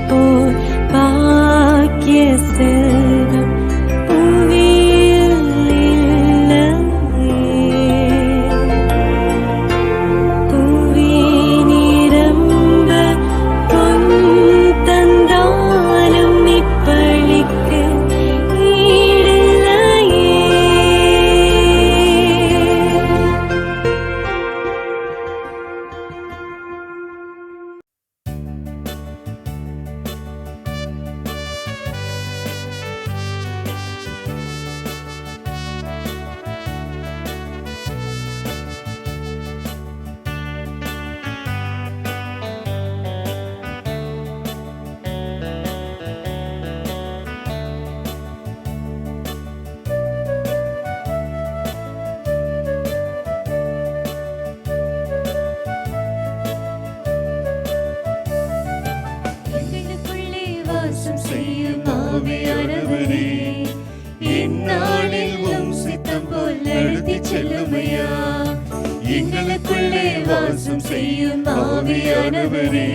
போல் பாக்கிய செல்வம் புவியில் இல்லையே. புவி நிரம்ப பொன் தந்தாலும் இப்பளிக்கு ஈடில்லையே. எங்களுக்குள்ளே வாசம் செய்யும் ஆவியானவரே, இந்நாளில் உம் சித்தம் போல் நடத்திச் செல்லுமையா. எங்களுக்குள்ளே வாசம் செய்யும் ஆவியானவரே,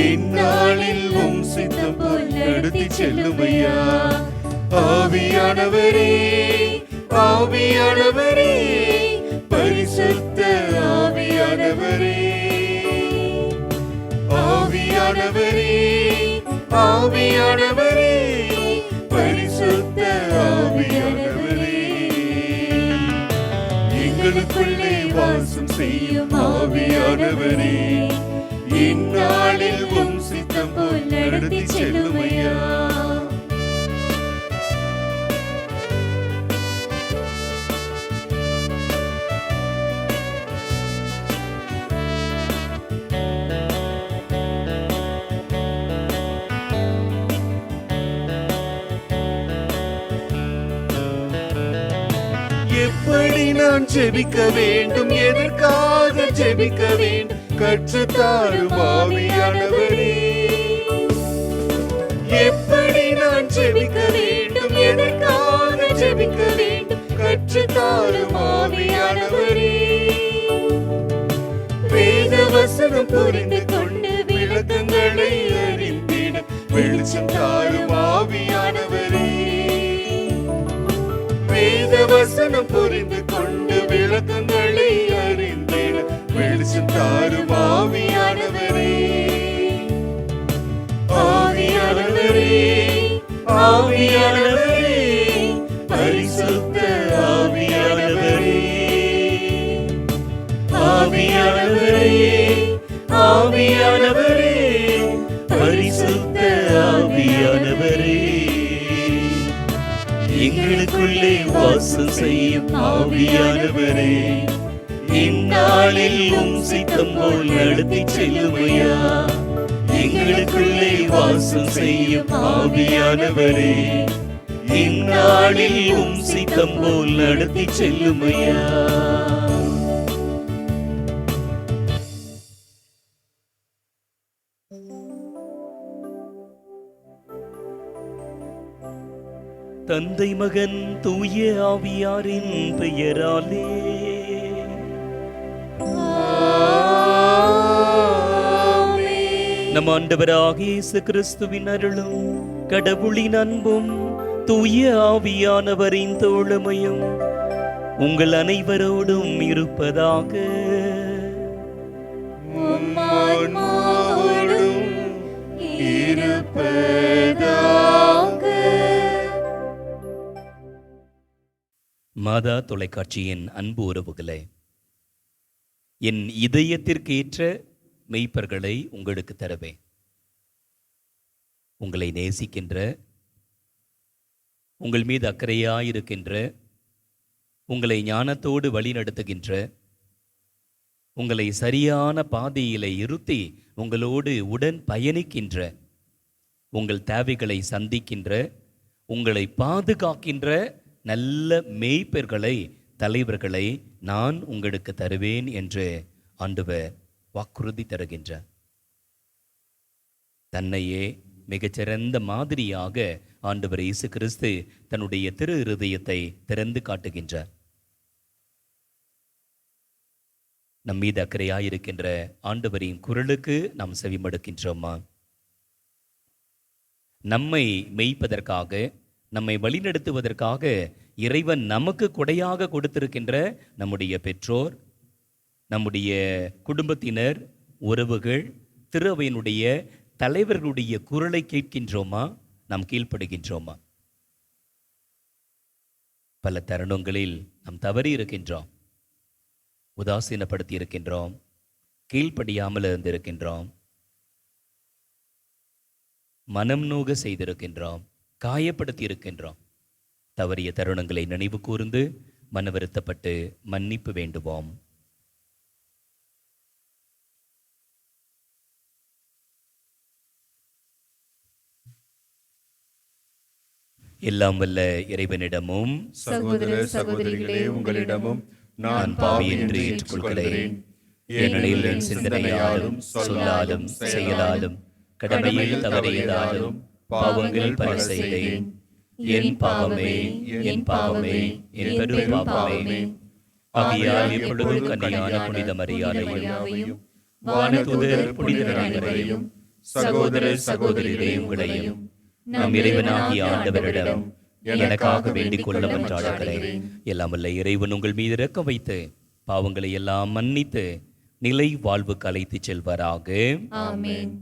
இந்நாளில் உம் சித்தம் போல் நடத்திச் செல்லுமையா. ஆவியானவரே, ஆவியானவரே, பரிசுத்த ஆவியானவரே, ஆவியானவரே, ஆவியானவரே, பரிசுத்த ஆவியானவரே, எங்களுக்குள்ளே வாசம் செய்யும் ஆவியானவரே, இந்நாளில் உம் சித்தம் போல் நடத்திச் செல்லுமையா. எப்படி நான் ஜெபிக்க வேண்டும், எதற்காக ஜெபிக்க வேண்டும், கற்றுத்தாரும் ஆவியானவரே. எப்படி நான் ஜெபிக்க வேண்டும், எதற்காக ஜெபிக்க வேண்டும், கற்றுத்தாரும் ஆவியானவரே. வேத வசனம் புரிந்து கொண்டு விளக்கங்களை அறிந்திட வெளிச்சம் தாரும் ஆவியானவரே. வேத வசனம் புரிந்து கொண்டு விளக்கங்களை அறிந்திட வெளிச்சம் தாரும் ஆவியானவரே. ஆவியானவரே, ஆவியானவரே, பரிசுத்த ஆவியானவரே, ஆவியானவரே, ஆவியானவரே, பரிசுத்த ஆவியானவரே, எங்களுக்குள்ளே வாசம் செய்யும் ஆவியானவரே, இந்நாளில் உம் சித்தம் போல் நடத்திச் செல்லுமையா. எங்களுக்குள்ளே வாசம் செய்யும் ஆவியானவரே, இந்நாளில் உம் சித்தம் போல் நடத்திச் செல்லுமையா. தந்தை மகன் தூய ஆவியாரின் பெயராலே நம் ஆண்டவராகிய இயேசு கிறிஸ்துவின் அருளும் கடவுளின் அன்பும் தூய ஆவியானவரின் தோழமையும் உங்கள் அனைவரோடும் இருப்பதாக. மாதா தொலைக்காட்சியின் அன்பு உறவுகளே, என் இதயத்திற்கேற்ற மெய்ப்பர்களை உங்களுக்கு தருவேன். உங்களை நேசிக்கின்ற, உங்கள் மீது அக்கறையாயிருக்கின்ற, உங்களை ஞானத்தோடு வழிநடத்துகின்ற, உங்களை சரியான பாதையிலே இருத்தி உங்களோடு உடன் பயணிக்கின்ற, உங்கள் தேவைகளை சந்திக்கின்ற, உங்களை பாதுகாக்கின்ற நல்ல மெய்ப்பர்களை, தலைவர்களை நான் உங்களுக்கு தருவேன் என்று ஆண்டவர் வாக்குறுதி தருகின்றார். தன்னையே மிகச்சிறந்த மாதிரியாக ஆண்டவர் இயேசு கிறிஸ்து தன்னுடைய திரு இருதயத்தை திறந்து காட்டுகின்றார். நம் மீது அக்கறையாயிருக்கின்ற ஆண்டவரின் குரலுக்கு நாம் செவிமடுக்கின்றோமா? நம்மை மேய்ப்பதற்காக, நம்மை வழிநடத்துவதற்காக இறைவன் நமக்கு கொடையாக கொடுத்திருக்கின்ற நம்முடைய பெற்றோர், நம்முடைய குடும்பத்தினர், உறவுகள், திருவையினுடைய தலைவர்களுடைய குரலை கேட்கின்றோமா? நாம் கீழ்ப்படுகின்றோமா? பல தருணங்களில் நாம் தவறி இருக்கின்றோம், உதாசீனப்படுத்தி இருக்கின்றோம், கீழ்ப்படியாமல் இருந்திருக்கின்றோம், மனம் நோக செய்திருக்கின்றோம், காயப்படுத்தி இருக்கின்றோம். தவறிய தருணங்களை நினைவு கூர்ந்து மன வருத்தப்பட்டு மன்னிப்பு வேண்டுவோம். எல்லாம் வல்ல இறைவனிடமும் சகோதர சகோதரிகளே உங்களிடமும் நான் பாவி என்று ஏற்றுக்கொள்கிறேன். ஏனெனில் என் சிந்தனையாலும் சொல்லாலும் செயலாலும் கடமையில் தவறியதாலும் பாவங்கள் பல செய்தேன். என் பாவமே, என் பாவமே, என் பெரும் பாவமே. ஆகையால் எப்பொழுதும் கன்னியான புனித மரியாதையும் வானதூதர் புனிதர் அனைவரையும் சகோதர சகோதரிகளே உங்களையும் நம் இறைவனாகிய ஆண்டவரிடம் எனக்காக வேண்டிக் கொள்ள மன்றாடுகிறேன். எல்லாம் வல்ல இறைவன் உங்கள் மீது இரக்கம் வைத்து பாவங்களை எல்லாம் மன்னித்து நிலை வாழ்வுக்கு அழைத்து செல்வாராக. ஆமென்.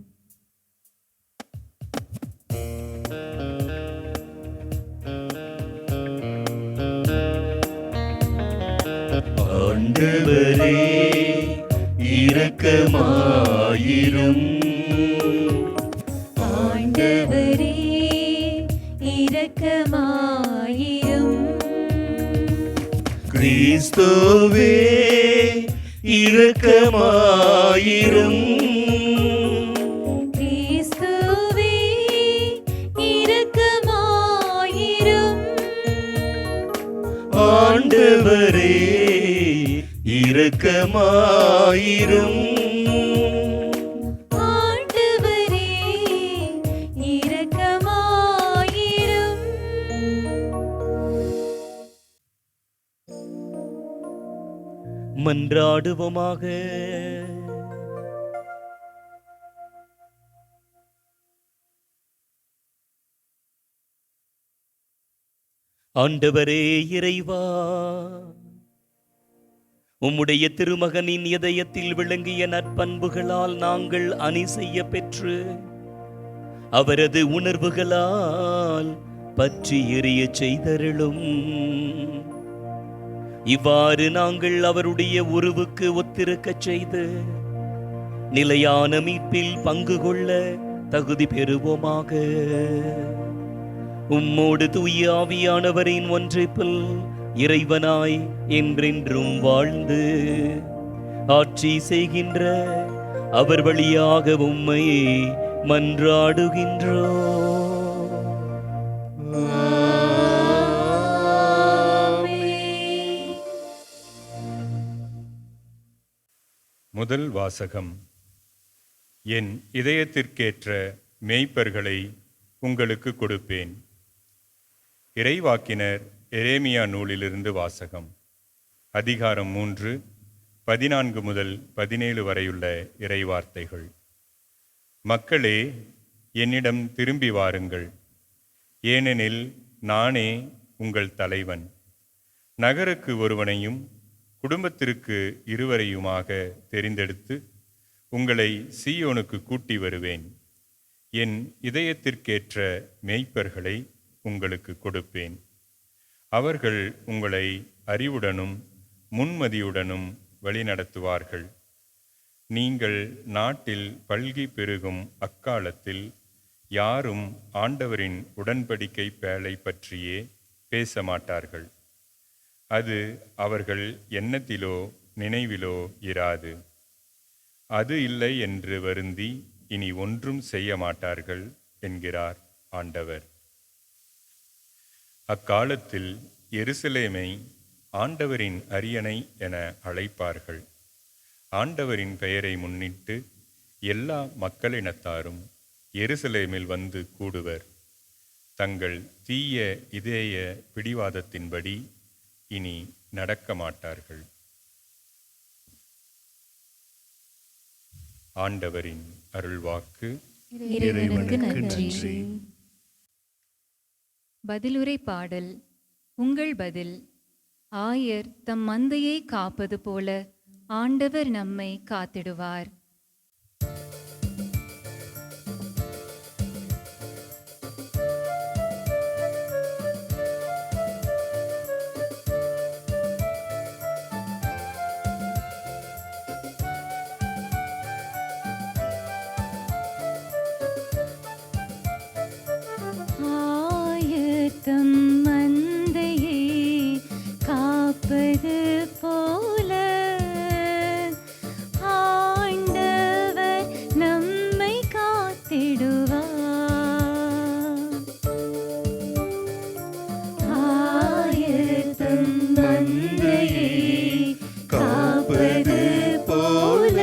ஆண்டவரே இரக்கமாயிரும். ஆண்டவரே இரக்கமாயிரும். கிறிஸ்துவே இரக்கமாயிரும். கிறிஸ்துவே இரக்கமாயிரும். ஆண்டவரே இரக்கமாயிரும். ஆண்டவரே இரக்கமாயிரும். மன்றாடுவோமாக. ஆண்டவரே இறைவா, உம்முடைய திருமகனின் இதயத்தில் விளங்கிய நற்பண்புகளால் நாங்கள் அணி செய்ய பெற்று அவரது உணர்வுகளால் பற்றி எரிய செய்தருளும். இவ்வாறு நாங்கள் அவருடைய உருவுக்கு ஒத்திருக்கச் செய்து நிலையான மீட்பில் பங்கு கொள்ள தகுதி பெறுவோமாக. உம்மோடு தூய ஆவியானவரின் ஒன்றிப்பில் இறைவனாய் என்றென்றும் வாழ்ந்து ஆட்சி செய்கின்ற அவர் வழியாக உம்மை மன்றாடுகின்றோம். முதல் வாசகம். என் இதயத்திற்கேற்ற மேய்ப்பர்களை உங்களுக்கு கொடுப்பேன். இறைவாக்கினர் எரேமியா நூலிலிருந்து வாசகம். அதிகாரம் 3, 14 முதல் 17 வரையுள்ள இறைவார்த்தைகள். மக்களே, என்னிடம் திரும்பி வாருங்கள், ஏனெனில் நானே உங்கள் தலைவன். நகருக்கு ஒருவனையும் குடும்பத்திற்கு இருவரையுமாக தெரிந்தெடுத்து உங்களை சீயோனுக்கு கூட்டி வருவேன். என் இதயத்திற்கேற்ற மேய்ப்பர்களை உங்களுக்கு கொடுப்பேன். அவர்கள் உங்களை அறிவுடனும் முன்மதியுடனும் வழிநடத்துவார்கள். நீங்கள் நாட்டில் பல்கி பெருகும் அக்காலத்தில் யாரும் ஆண்டவரின் உடன்படிக்கை பேழை பற்றியே பேச மாட்டார்கள். அது அவர்கள் எண்ணத்திலோ நினைவிலோ இராது. அது இல்லை என்று வருந்தி இனி ஒன்றும் செய்ய மாட்டார்கள் என்கிறார் ஆண்டவர். அக்காலத்தில் எருசலேமை ஆண்டவரின் அரியணை என அழைப்பார்கள். ஆண்டவரின் பெயரை முன்னிட்டு எல்லா மக்களினத்தாரும் எருசலேமில் வந்து கூடுவர். தங்கள் தீய இதய பிடிவாதத்தின்படி இனி நடக்க மாட்டார்கள். ஆண்டவரின் அருள்வாக்கு. இறைவனுக்கு நன்றி. பதிலுரை பாடல். உங்கள் பதில். ஆயர் தம் மந்தையை காப்பது போல ஆண்டவர் நம்மை காத்திடுவார். தம் மந்தையை காப்பது போல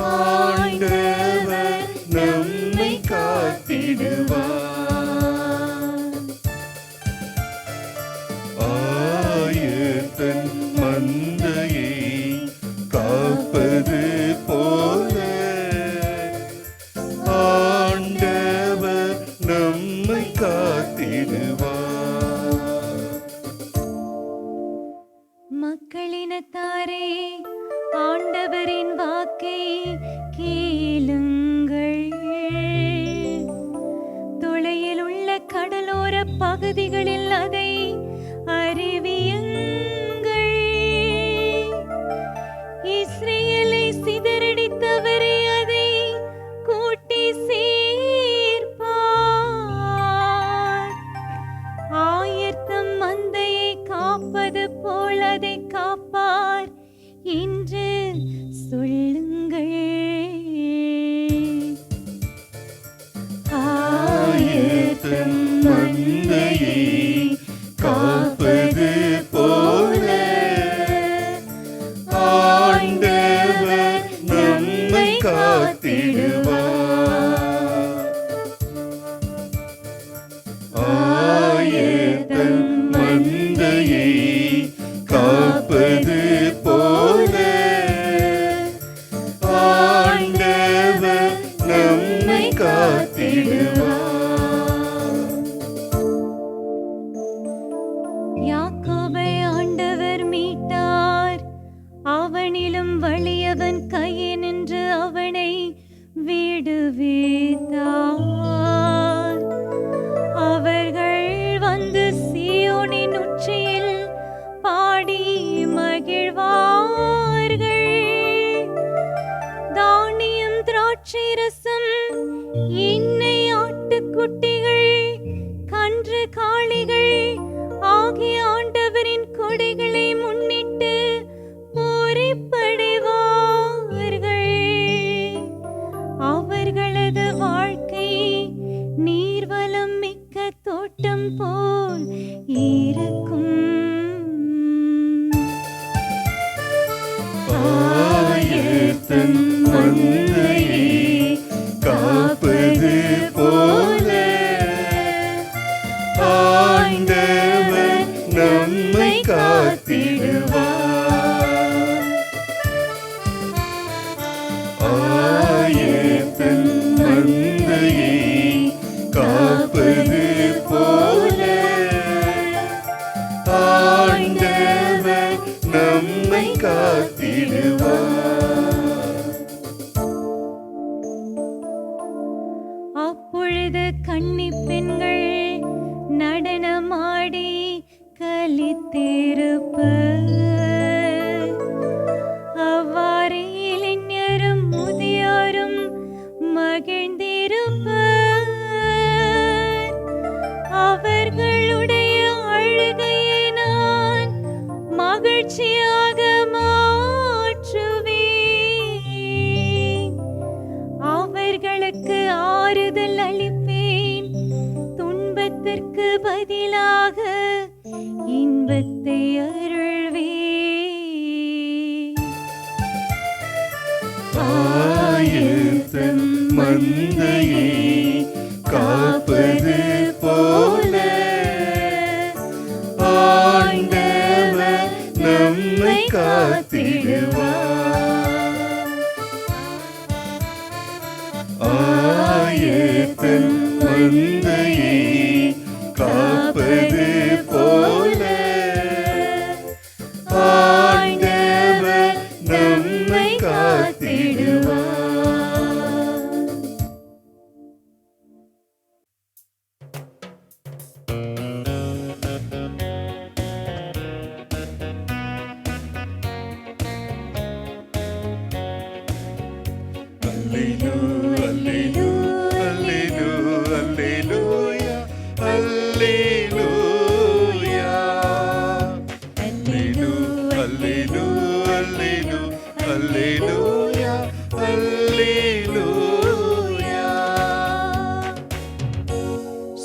ஆண்டவர் நம்மை காத்திடுவார். ஆயர் தம் மந்தையை காப்பது போல ஆண்டவர் நம்மை காத்திடுவார். மக்களினத்தாரே, ஆண்டவரின் வாக்கை கேளுங்கள். தொலையில் உள்ள கடலோர பகுதிகளில் அதை அறிவியுங்கள். இஸ்ரேலை சிதறடித்தவரே அதை கூட்டி சேர்ப்பார். ஆயத்தம் மந்தையை காப்பது போல் அதை காப்பார் என்று சொல்லுங்கள். ஆயத்தம் மந்தையை காப்பது போல ஆண்டவர் நம்மை காத்திடுவார். ஆயத்தம் மந்தையை காப்பது போல ஆண்டவர் நம்மை காத்திடுவார். யாக்கோபை ஆண்டவர் மீட்டார், அவனிலும் வலியவன் கையினின்று அவனை விடுவித்தார். அவர்கள் வந்து சீயோனின் உச்சியில் பாடி மகிழ்வார்கள். தானியம், திராட்சை ரசம், எண்ணெய், ஆட்டுக்குட்டிகள், கன்று காளைகள் ஆகிய ஆண்டவரின் கொடைகளை முன்னிட்டு பூரிப்படைவார்கள். அவர்களது வாழ்க்கை நீர்வளம் மிக்க தோட்டம் போல் இருக்கும். ஆயத்தம் மந்தையை காப்பது போல ஆண்டவர் நம்மை காத்திடுவார். ஆயத்தம் மந்தையை காப்பது போல ஆண்டவர் நம்மை காத்திடுவார். அப்பொழுது கன்னிப் பெண்கள் நடனமாடி களித்திருப்பர். அவ்வாறு இளைஞரும் முதியோரும் மகிழ்ந்திருப்பர். அவர்களுடைய அழுகையை நான் மகிழ்ச்சியாக மாற்றுவேன். அவர்களுக்கு ஆறுதல் அளிப்பேன். துன்பத்திற்கு பதிலாக இன்பத்தை அருள்வேன். ஆயத்தம் மந்தையை காப்பது போல ஆண்டவர் நம்மை காத்திடுவார். ஆயத்தம் மந்தையை காப்பது போல ஆண்டவர் நம்மை காத்திடுவார்.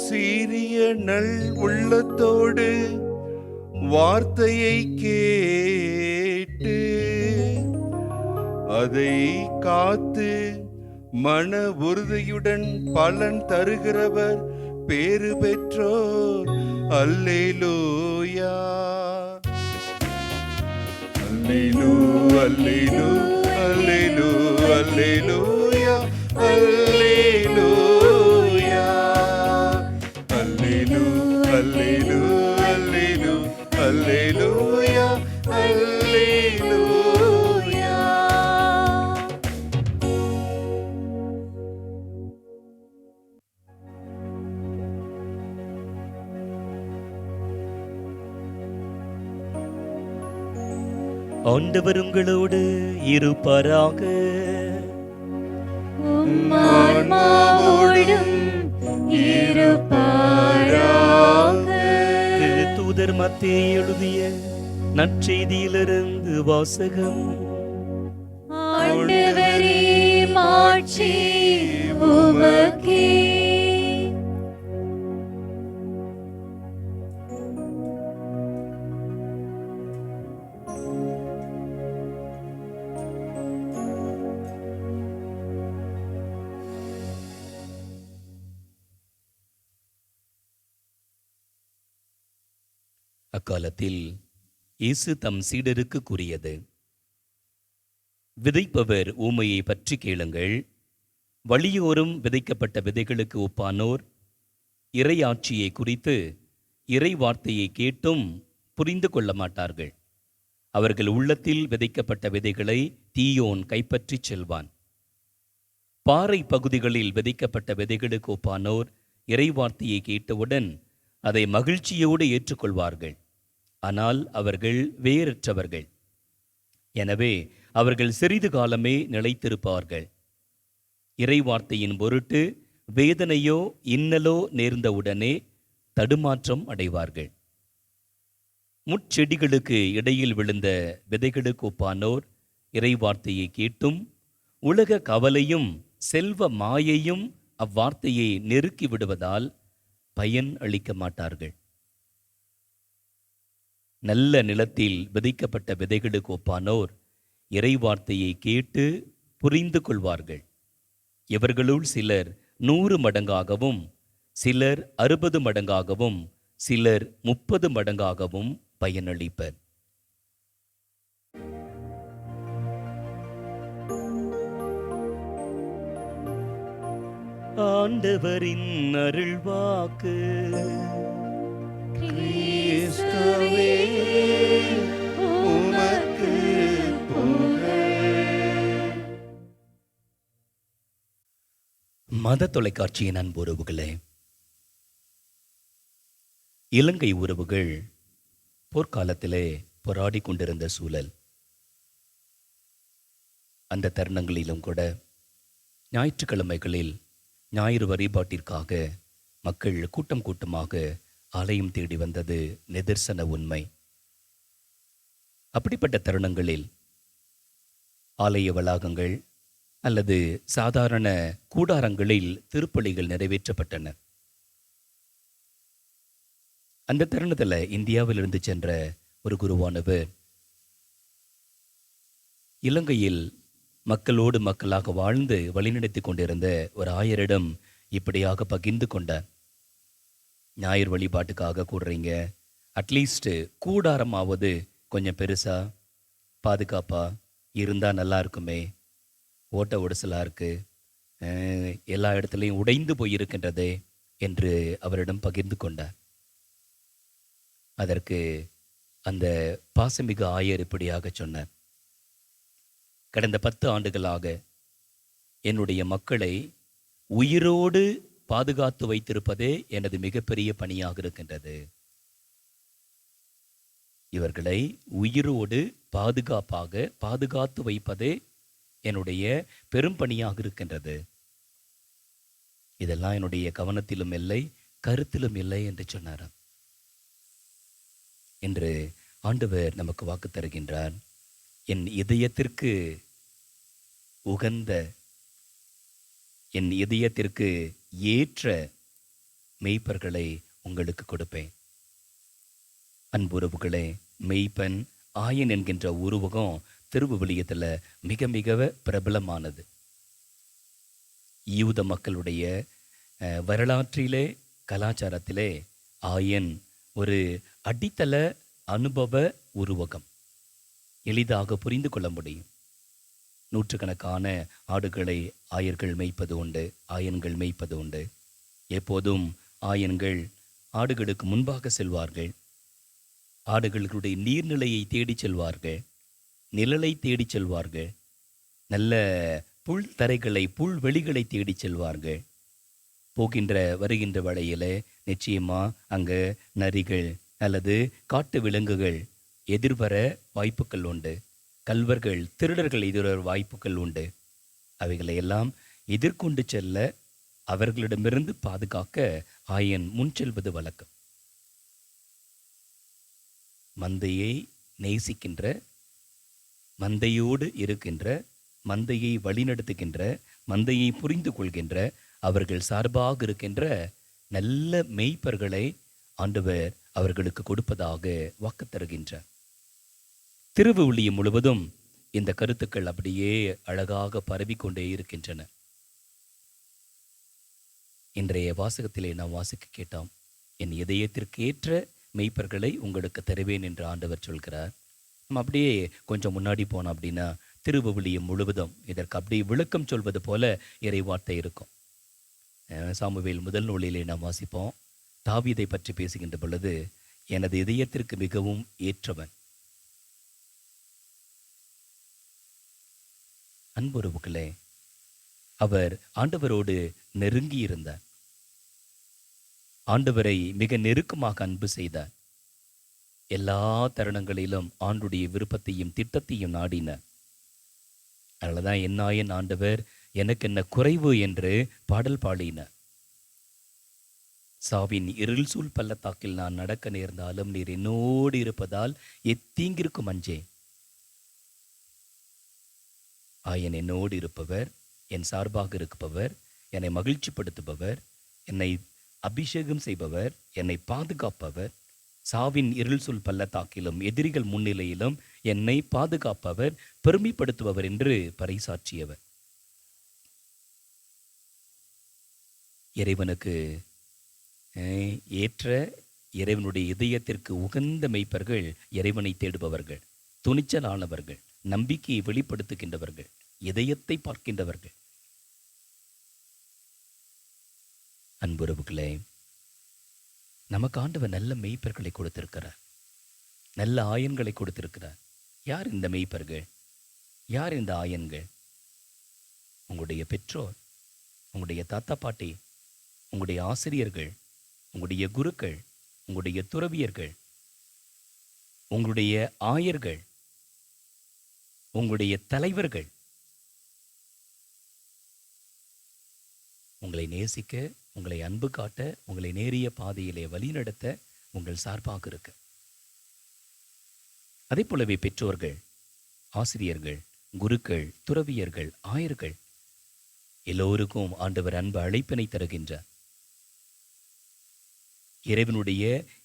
சீரிய நல் உள்ளத்தோடு வார்த்தையை கேட்டு அதை காத்து மன உறுதியுடன் பலன் தருகிறவர் பேறு பெற்றோர். அல்லேலூயா அல்லேலூ அல்லேலூ அல்லேலூ அல்லேலூயா அல்லேலூயா அல்லேலூ அல்லேலூ அல்லேலூ அல்லேலூயா அல்லேலூயா. ஆண்டவர் உங்களோடு இருப்பாராக. உம் ஆன்மாவோடும் இருப்பாராக. தூதர் மத்தேயு எழுதிய நற்செய்தியிலிருந்து வாசகம். ஆண்டவரே மாட்சி உமக்கே. அக்காலத்தில் இயேசு தம் சீடருக்கு கூறியது: விதைப்பவர் ஊமையை பற்றி கேளுங்கள். வழியோரும் விதைக்கப்பட்ட விதைகளுக்கு ஒப்பானோர் இறையாட்சியை குறித்து இறை வார்த்தையை கேட்டும் புரிந்து கொள்ள மாட்டார்கள். அவர்கள் உள்ளத்தில் விதைக்கப்பட்ட விதைகளை தீயோன் கைப்பற்றிச் செல்வான். பாறை பகுதிகளில் விதைக்கப்பட்ட விதைகளுக்கு ஒப்பானோர் இறை வார்த்தையை கேட்டவுடன் அதை மகிழ்ச்சியோடு ஏற்றுக்கொள்வார்கள். ஆனால் அவர்கள் வேறற்றவர்கள். எனவே அவர்கள் சிறிது காலமே நிலைத்திருப்பார்கள். இறை வார்த்தையின் பொருட்டு வேதனையோ இன்னலோ நேர்ந்தவுடனே தடுமாற்றம் அடைவார்கள். முட்செடிகளுக்கு இடையில் விழுந்த விதைகளுக்கு ஒப்பானோர் இறை வார்த்தையை கேட்டும் உலக கவலையும் செல்வ மாயையும் அவ்வார்த்தையை நெருக்கி விடுவதால் பயன் அளிக்க மாட்டார்கள். நல்ல நிலத்தில் விதைக்கப்பட்ட விதைகளுக்கு ஒப்பானோர் இறை வார்த்தையை கேட்டு புரிந்து கொள்வார்கள். இவர்களுள் சிலர் 100 மடங்காகவும், சிலர் 60 மடங்காகவும், சிலர் 30 மடங்காகவும் பயனளிப்பர். ஆண்டவரின் அருள்வாக்கு. கிறிஸ்துவே உமக்கு புகழ். மத தொலைக்காட்சியின் அன்பு உறவுகளே, இலங்கை உறவுகள் போர்க்காலத்திலே போராடி கொண்டிருந்த சூழல். அந்த தருணங்களிலும் கூட ஞாயிற்றுக்கிழமைகளில் ஞாயிறு வழிபாட்டிற்காக மக்கள் கூட்டம் கூட்டமாக ஆலயம் தேடி வந்தது நிதர்சன உண்மை. அப்படிப்பட்ட தருணங்களில் ஆலய வளாகங்கள் அல்லது சாதாரண கூடாரங்களில் திருப்பலிகள் நிறைவேற்றப்பட்டன. அந்த தருணத்தில் இந்தியாவிலிருந்து சென்ற ஒரு குருவானவர் இலங்கையில் மக்களோடு மக்களாக வாழ்ந்து வழிநடத்தி கொண்டிருந்த ஒரு ஆயரிடம் இப்படியாக பகிர்ந்து கொண்டார். ஞாயிறு வழிபாட்டுக்காக கூடுறீங்க, அட்லீஸ்ட் கூடாரமாவது கொஞ்சம் பெருசா பாதுகாப்பா இருந்தால் நல்லா இருக்குமே. ஓட்ட ஒடிசலாக இருக்கு, எல்லா இடத்துலையும் உடைந்து போயிருக்கின்றதே என்று அவரிடம் பகிர்ந்து கொண்டார். அதற்கு அந்த பாசமிகு ஆயர் இப்படியாக சொன்னார், கடந்த 10 ஆண்டுகளாக என்னுடைய மக்களை உயிரோடு பாதுகாத்து வைத்திருப்பதே எனது மிகப்பெரிய பணியாக இருக்கின்றது. இவர்களை உயிரோடு பாதுகாத்து வைப்பதே என்னுடைய பெரும் பணியாக இருக்கின்றது. இதெல்லாம் என்னுடைய கவனத்திலும் இல்லை, கருத்திலும் இல்லை என்று சொன்னாராம். என்று ஆண்டவர் நமக்கு வாக்கு தருகின்றார், என் இதயத்திற்கு உகந்த, என் இதயத்திற்கு ஏற்ற மெய்ப்பர்களை உங்களுக்கு கொடுப்பேன். அன்புறவுகளே, மெய்ப்பன் ஆயன் என்கின்ற உருவகம் திருவிவிலியத்தில் மிக மிக பிரபலமானது. யூத மக்களுடைய வரலாற்றிலே, கலாச்சாரத்திலே ஆயன் ஒரு அடித்தள அனுபவ உருவகம். எளிதாக புரிந்து கொள்ள முடியும். நூற்றுக்கணக்கான ஆடுகளை ஆயர்கள் மேய்ப்பது உண்டு, ஆயன்கள் மேய்ப்பது உண்டு. எப்போதும் ஆயன்கள் ஆடுகளுக்கு முன்பாக செல்வார்கள். ஆடுகளுடைய நீர்நிலையை தேடிச் செல்வார்கள், நிழலை தேடிச் செல்வார்கள், நல்ல புல் தரைகளை, புல்வெளிகளை தேடிச் செல்வார்கள். போகின்ற வருகின்ற வழியில் நிச்சயமா அங்கே நரிகள் அல்லது காட்டு விலங்குகள் எதிர்வர வாய்ப்புகள் உண்டு. கல்வர்கள், திருடர்கள் எதிர்வர வாய்ப்புகள் உண்டு. அவைகளை எல்லாம் எதிர்கொண்டு செல்ல, அவர்களிடமிருந்து பாதுகாக்க ஆயன் முன் செல்வது வழக்கம். மந்தையை நேசிக்கின்ற, மந்தையோடு இருக்கின்ற, மந்தையை வழிநடத்துகின்ற, மந்தையை புரிந்து கொள்கின்ற, அவர்கள் சார்பாக இருக்கின்ற நல்ல மெய்ப்பர்களை ஆண்டவர் அவர்களுக்கு கொடுப்பதாக வாக்கு தருகின்றார். திருவிவிலியம் முழுவதும் இந்த கருத்துக்கள் அப்படியே அழகாக பரவிக்கொண்டே இருக்கின்றன. இன்றைய வாசகத்திலே நாம் வாசிக்க கேட்டோம், என் இதயத்திற்கு ஏற்ற மெய்ப்பர்களை உங்களுக்கு தருவேன் என்று ஆண்டவர் சொல்கிறார். நம்ம அப்படியே கொஞ்சம் முன்னாடி போனோம் அப்படின்னா திருவிவிலியம் முழுவதும் இதற்கு அப்படியே விளக்கம் சொல்வது போல இறைவார்த்தை இருக்கும். சாமுவேல் முதல் நூலிலே நாம் வாசிப்போம், தாவீதை பற்றி பேசுகின்ற பொழுது, எனது இதயத்திற்கு மிகவும் ஏற்றவன். அன்புறவுகளே, அவர் ஆண்டவரோடு நெருங்கி இருந்தார். ஆண்டவரை மிக நெருக்கமாக அன்பு செய்தார். எல்லா தருணங்களிலும் ஆண்டுடைய விருப்பத்தையும் திட்டத்தையும் நாடினார். அதனால்தான் என்னாயன் ஆண்டவர் எனக்கு என்ன குறைவு என்று பாடல் பாடினார். சாவின் இருள் சூழ் பள்ளத்தாக்கில் நான் நடக்க நேர்ந்தாலும் நீர் என்னோடு இருப்பதால் எத்தீங்கிற்கும் அஞ்சேன். ஆயன் என்னோடு இருப்பவர், என் சார்பாக இருப்பவர், என்னை மகிழ்ச்சிப்படுத்துபவர், என்னை அபிஷேகம் செய்பவர், என்னை பாதுகாப்பவர், சாவின் இருள் சூழ் பள்ளத்தாக்கிலும் எதிரிகள் முன்னிலையிலும் என்னை பாதுகாப்பவர், பெருமைப்படுத்துபவர் என்று பறைசாற்றியவர். இறைவனுக்கு ஏற்ற, இறைவனுடைய இதயத்திற்கு உகந்த மெய்ப்பர்கள் இறைவனை தேடுபவர்கள், துணிச்சலானவர்கள், நம்பிக்கையை வெளிப்படுத்துகின்றவர்கள், இதயத்தை பார்க்கின்றவர்கள். அன்புறவுகளே, நமக்கு ஆண்டவர் நல்ல மெய்ப்பர்களை கொடுத்திருக்கிறார், நல்ல ஆயன்களை கொடுத்திருக்கிறார். யார் இந்த மெய்ப்பர்கள்? யார் இந்த ஆயன்கள்? உங்களுடைய பெற்றோர், உங்களுடைய தாத்தா பாட்டி, உங்களுடைய ஆசிரியர்கள், உங்களுடைய குருக்கள், உங்களுடைய துறவியர்கள், உங்களுடைய ஆயர்கள், உங்களுடைய தலைவர்கள். உங்களை நேசிக்க, உங்களை அன்பு காட்ட, உங்களை நேரிய பாதையிலே வழிநடத்த உங்கள் சார்பாக இருக்கு. அதே போலவே பெற்றோர்கள், ஆசிரியர்கள், குருக்கள், துறவியர்கள், ஆயர்கள் எல்லோருக்கும் ஆண்டவர் அன்பு அழைப்பினை தருகின்றார். இறைவனுடைய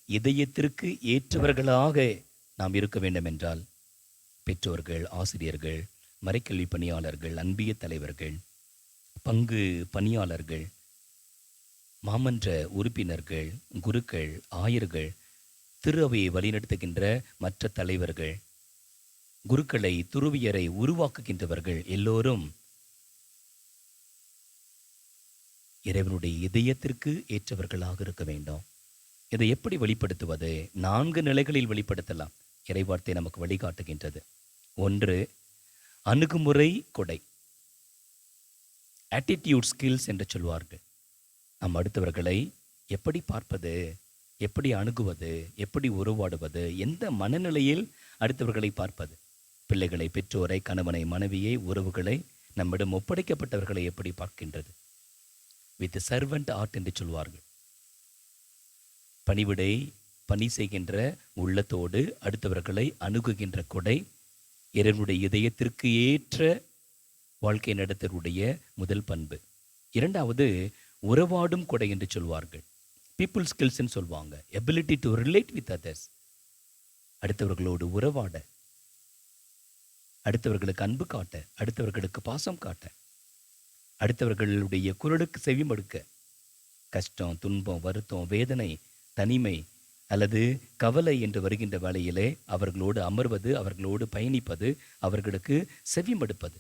இதயத்திற்கு ஏற்றவர்களாக நாம் இருக்க வேண்டும் என்றால் பெற்றோர்கள், ஆசிரியர்கள், மறைக்கல்வி பணியாளர்கள், அன்பிய தலைவர்கள், பங்கு பணியாளர்கள், மாமன்ற உறுப்பினர்கள், குருக்கள், ஆயர்கள், திரு அவையை வழிநடத்துகின்ற மற்ற தலைவர்கள், குருக்களை, துறவியரை உருவாக்குகின்றவர்கள் எல்லோரும் இறைவனுடைய இதயத்திற்கு ஏற்றவர்களாக இருக்க வேண்டும். இதை எப்படி வெளிப்படுத்துவது? 4 நிலைகளில் வெளிப்படுத்தலாம். இறைவார்த்தை நமக்கு வழிகாட்டுகின்றது. 1, அணுகுமுறை கொடை, ஆட்டிடியூட் ஸ்கில்ஸ் என்று சொல்வார்கள். நம் அடுத்தவர்களை எப்படி பார்ப்பது, எப்படி அணுகுவது, எப்படி உருவாடுவது, எந்த மனநிலையில் அடுத்தவர்களை பார்ப்பது, பிள்ளைகளை, பெற்றோரை, கணவனை, மனைவியை, உறவுகளை, நம்மிடம் ஒப்படைக்கப்பட்டவர்களை எப்படி பார்க்கின்றது. வித் சர்வெண்ட் ஆர்ட் என்று சொல்வார்கள். பணிவிடை, பணி செய்கின்ற உள்ளத்தோடு அடுத்தவர்களை அணுகுகின்ற கொடை இறைவனுடைய இதயத்திற்கு ஏற்ற வாழ்க்கை நடத்தருடைய முதல் பண்பு. 2வது உறவாடும் கொடை என்று சொல்வார்கள். பீப்புள் ஸ்கில்ஸ்ன்னு சொல்லுவாங்க. Ability to relate with others. அடுத்தவர்களோடு உறவாட, அடுத்தவர்களுக்கு அன்பு காட்ட, அடுத்தவர்களுக்கு பாசம் காட்ட, அடுத்தவர்களுடைய குரலுக்கு செவிமடுக்க, கஷ்டம், துன்பம், வருத்தம், வேதனை, தனிமை அல்லது கவலை என்று வருகின்ற வேளையிலே அவர்களோடு அமர்வது, அவர்களோடு பயணிப்பது, அவர்களுக்கு செவிமடுப்பது.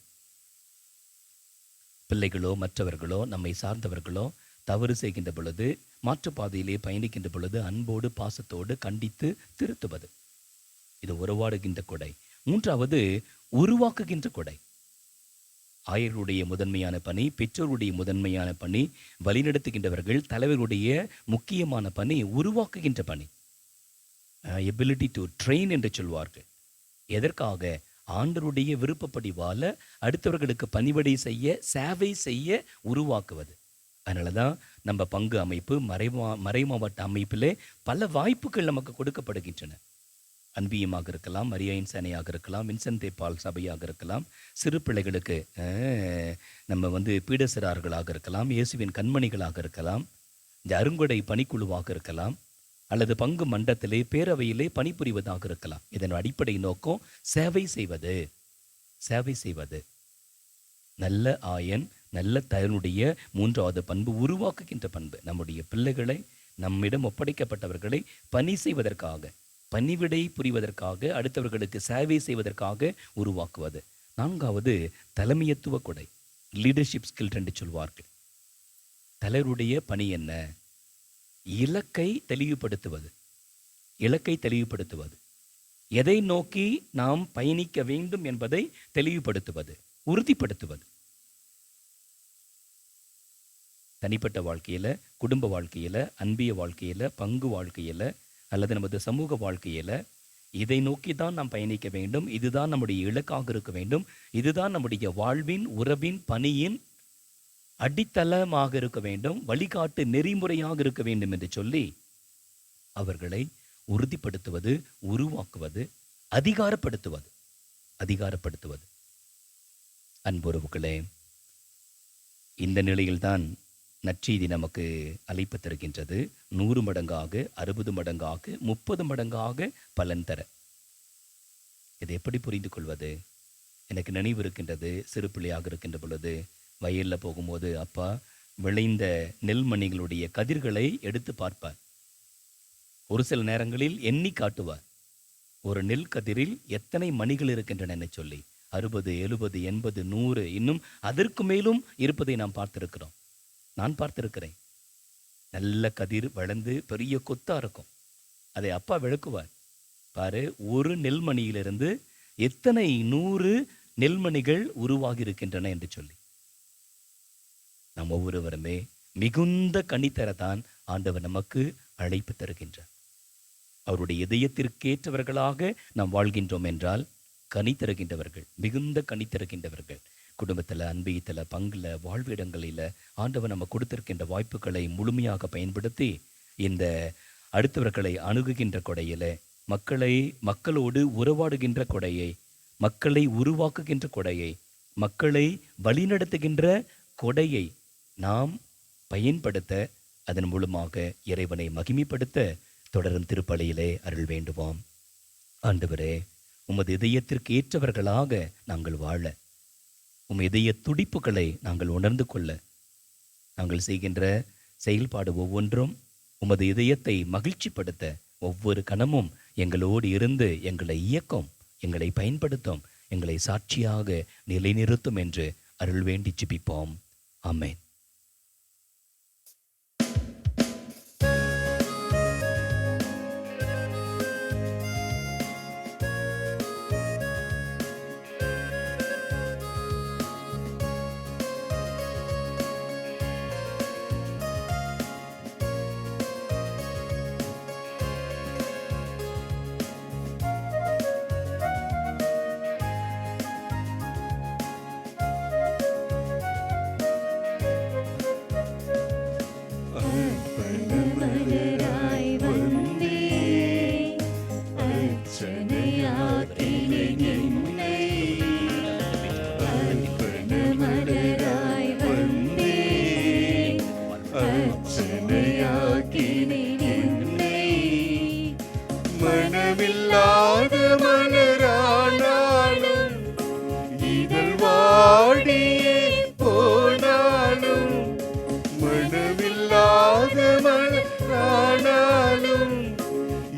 பிள்ளைகளோ மற்றவர்களோ நம்மை சார்ந்தவர்களோ தவறு செய்கின்ற பொழுது, மாற்றுப்பாதையிலே பயணிக்கின்ற பொழுது அன்போடு பாசத்தோடு கண்டித்து திருத்துவது. இது உறவாடுகின்ற கொடை. 3வது உருவாக்குகின்ற கொடை. ஆயர்களுடைய முதன்மையான பணி, பெற்றோருடைய முதன்மையான பணி, வழிநடத்துகின்றவர்கள் தலைவருடைய முக்கியமான பணி உருவாக்குகின்ற பணி. எபிலிட்டி டு ட்ரெயின் என்று சொல்வார்கள். எதற்காக? ஆண்டவருடைய விருப்பப்படி வாழ, அடுத்தவர்களுக்கு பணிவிடை செய்ய, சேவை செய்ய உருவாக்குவது. அதனால தான் நம்ம பங்கு அமைப்பு, மறைமாவட்ட அமைப்பிலே பல வாய்ப்புகள் நமக்கு கொடுக்கப்படுகின்றன. அன்பியமாக இருக்கலாம், மரியாயின் சேனையாக இருக்கலாம், வின்சென்ட் தே பால் சபையாக இருக்கலாம், சிறு பிள்ளைகளுக்கு நம்ம பீடசிறார்களாக இருக்கலாம், இயேசுவின் கண்மணிகளாக இருக்கலாம், இந்த அருங்கொடை பணிக்குழுவாக இருக்கலாம், அல்லது பங்கு மண்டத்திலே பேரவையிலே பணிபுரிவதாக இருக்கலாம். இதன் அடிப்படை நோக்கம் சேவை செய்வது. சேவை செய்வது. நல்ல ஆயன், நல்ல தன்னுடைய 3வது பண்பு உருவாக்குகின்ற பண்பு. நம்முடைய பிள்ளைகளை, நம்மிடம் ஒப்படைக்கப்பட்டவர்களை பணி செய்வதற்காக, பணிவிடை புரிவதற்காக, அடுத்தவர்களுக்கு சேவை செய்வதற்காக உருவாக்குவது. 4வது தலைமையத்துவ கொடை, லீடர்ஷிப் ஸ்கில் என்று சொல்வார்கள். தலைவருடைய பணி என்ன? இலக்கை தெளிவுபடுத்துவது. இலக்கை தெளிவுபடுத்துவது. எதை நோக்கி நாம் பயணிக்க வேண்டும் என்பதை தெளிவுபடுத்துவது, உறுதிப்படுத்துவது. தனிப்பட்ட வாழ்க்கையில, குடும்ப வாழ்க்கையில, அன்பிய வாழ்க்கையில, பங்கு வாழ்க்கையில அல்லது நமது சமூக வாழ்க்கையில இதை நோக்கி தான் நாம் பயணிக்க வேண்டும். இதுதான் நம்முடைய இலக்காக இருக்க வேண்டும். இதுதான் நம்முடைய வாழ்வின், உறவின், பணியின் அடித்தளமாக இருக்க வேண்டும், வழிகாட்டு நெறிமுறையாக இருக்க வேண்டும் என்று சொல்லி அவர்களை உறுதிப்படுத்துவது, உருவாக்குவது, அதிகாரப்படுத்துவது. அதிகாரப்படுத்துவது. அன்புறவுகளே, இந்த நிலையில்தான் நற்செய்தி நமக்கு அழைப்பு தருகின்றது. 100 மடங்காக, 60 மடங்காக, 30 மடங்காக பலன் தர. இதை எப்படி புரிந்து கொள்வது? எனக்கு நினைவு இருக்கின்றது, சிறு பிள்ளையாக இருக்கின்ற பொழுது வயலில் போகும்போது அப்பா விளைந்த நெல்மணிகளுடைய கதிர்களை எடுத்து பார்ப்பார். ஒரு சில நேரங்களில் எண்ணி காட்டுவார். ஒரு நெல் கதிரில் எத்தனை மணிகள் இருக்கின்றன என சொல்லி 60, 70, 80, 100 இன்னும் அதற்கு மேலும் இருப்பதை நாம் பார்த்திருக்கிறோம். நான் பார்த்திருக்கிறேன். நல்ல கதிர் வளர்ந்து பெரிய கொத்தா இருக்கும். அதை அப்பா விளக்குவார். பாரு, ஒரு நெல்மணியிலிருந்து எத்தனை 100 நெல்மணிகள் உருவாகி இருக்கின்றன என்று சொல்லி. நாம் ஒவ்வொருவருமே மிகுந்த கனித்தரத்தான் ஆண்டவர் நமக்கு அழைப்பு தருகின்றார். அவருடைய இதயத்திற்கேற்றவர்களாக நாம் வாழ்கின்றோம் என்றால் கனி தருகின்றவர்கள், மிகுந்த கனி தருகின்றவர்கள். குடும்பத்தில், அன்பியத்தில், பங்குல, வாழ்விடங்களில் ஆண்டவர் நம்ம கொடுத்திருக்கின்ற வாய்ப்புகளை முழுமையாக பயன்படுத்தி இந்த அடுத்தவர்களை அணுகுகின்ற கொடையில, மக்களோடு உறவாடுகின்ற கொடையை, மக்களை உருவாக்குகின்ற கொடையை, மக்களை வழிநடத்துகின்ற கொடையை நாம் பயன்படுத்த, அதன் மூலமாக இறைவனை மகிமைப்படுத்த தொடரும் திருப்பலியிலே அருள் வேண்டுவோம். ஆண்டவரே, உமது இதயத்திற்கு ஏற்றவர்களாக நாங்கள் வாழ, உம் இதய துடிப்புகளை நாங்கள் உணர்ந்து கொள்ள, நாங்கள் செய்கின்ற செயல்பாடு ஒவ்வொன்றும் உமது இதயத்தை மகிழ்ச்சிப்படுத்த, ஒவ்வொரு கணமும் எங்களோடு இருந்து எங்களை இயக்கும், எங்களை பயன்படுத்தும், எங்களை சாட்சியாக நிலைநிறுத்தும் என்று அருள் வேண்டி ஜெபிப்போம். ஆமென். அர்ச்சனையாக்கினேன் என்னை. மனமில்லாத மலரானாலும் இதழ் வாடியே போனாலும், மனமில்லாத மலரானாலும்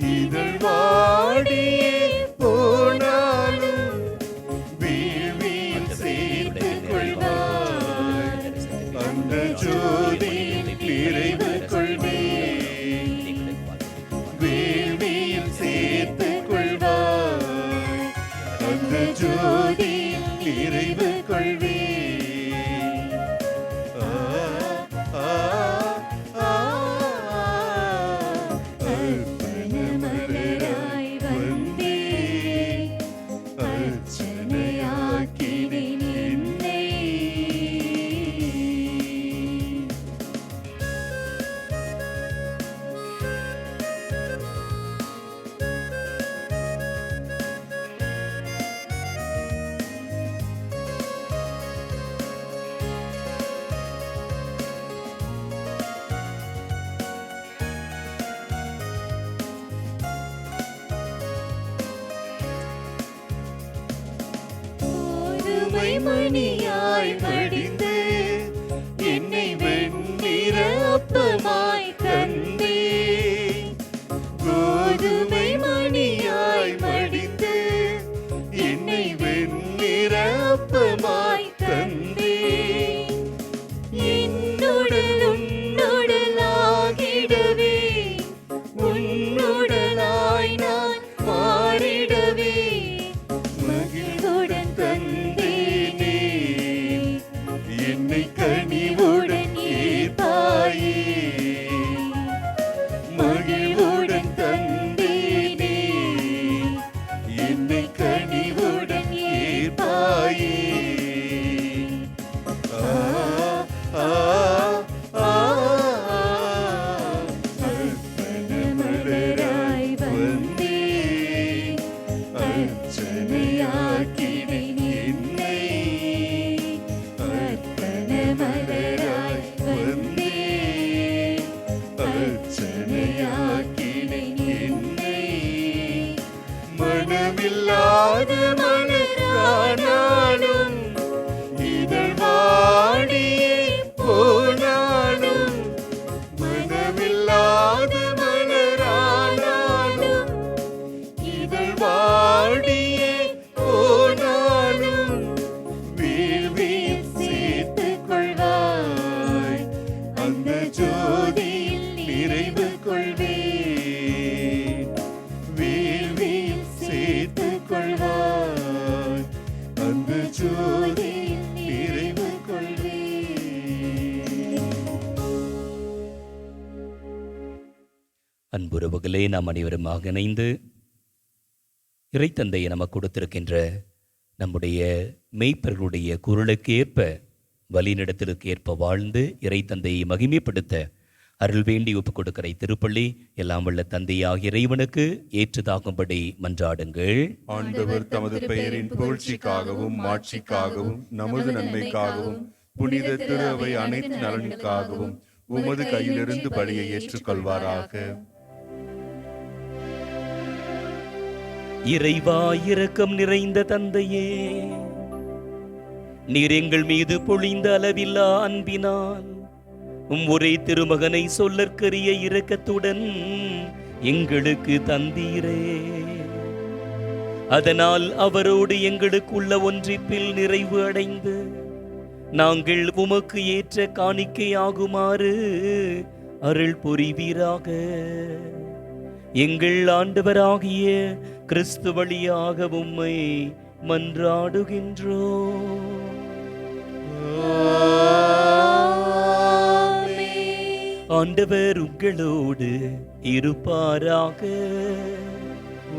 இதழ் வாடியே போனாலும் வீழ்வியில் சேர்த்துக் கொள்வாய். அந்த ஜோதியில் நிறைவு கொள்வேன். வேள்வியில் சேர்த்துக் கொள்வாய். அந்த ஜோதியில் நிறைவு கொள்வேன். ஆ, ஆ, ஆ, அர்ப்பண மலராய் வந்தேன். அர்ச்சனையாக்கினேன் என்னை. கோதுமை மணியாய் வடிந்து என்னை வெண்ணிற அப்பமாய் தந்தே. கோதுமை மணியாய் வடிந்து என்னை வெண்ணிற அப்பமாய் தந்தே. என்னுடல் உன்னுடலாகிடவே, உன்னுடலாய் நான் மாறிடவே மகிழ்வுடன் தந்தேனே. என்னை கனிவுடன் ஏற்பாயே. மகிழ்வுடன் தந்தேனே. என்னை கனிவுடன் ஏற்பாயே. ஆ, ஆ, ஆ, அர்ப்பண மலராய் வந்தேன். அர்ச்சனையாக்கினேன் என்னை. அர்ப்பண மலராய் வந்தேன். அர்ச்சனையாக்கினேன் என்னை. மனமில்லாத மலரானாலும் இதழ் வாடியே போனாலும், மனமில்லாத மலரானாலும் இதழ் வாடியே போனாலும் வீழ்வியில் சேர்த்துக் கொள்வாய். அந்த ஜோதியில் நிறைவு கொள்வேன். வீழ்வியில் சேர்த்துக் கொள்வாய். அந்த ஜோதியில் நிறைவு கொள்வேன். அன்புறவுகளே, நாம் அனைவருமாக இணைந்து இறைத்தந்தையை நமக்கு கொடுத்திருக்கின்ற நம்முடைய மெய்ப்பர்களுடைய குரலுக்கேற்ப வழிநடத்தலுக்கு ஏற்ப வாழ்ந்து இறைத்தந்தையை மகிமைப்படுத்த அருள் வேண்டி ஒப்புக் கொடுக்கிற திருப்பள்ளி எல்லாம் வல்ல தந்தையாகிய இறைவனுக்கு ஏற்றதாகும்படி மன்றாடுங்கள். ஆண்டவர் தமது பெயரின் புகழ்ச்சிக்காகவும் மாட்சிக்காகவும் நமது நன்மைக்காகவும் புனித திரு அவை அனைத்து நலனுக்காகவும் உமது கையிலிருந்து பலியை ஏற்றுக்கொள்வாராக. இறைவா, இரக்கம் நிறைந்த தந்தையே, நீர் எங்கள் மீது பொழிந்த அளவில்லா அன்பினால் ஒரே திருமகனை சொல்லற்கரிய இரக்கத்துடன் எங்களுக்கு தந்தீரே. அதனால் அவரோடு எங்களுக்குள்ள ஒன்றிப்பில் நிறைவு அடைந்து நாங்கள் உமக்கு ஏற்ற காணிக்கையாகுமாறு அருள் புரிவீராக. எங்கள் ஆண்டவராகிய கிறிஸ்து வழியாக உம்மை மன்றாடுகின்றோம். ஆண்டவர் உங்களோடு இருப்பாராக.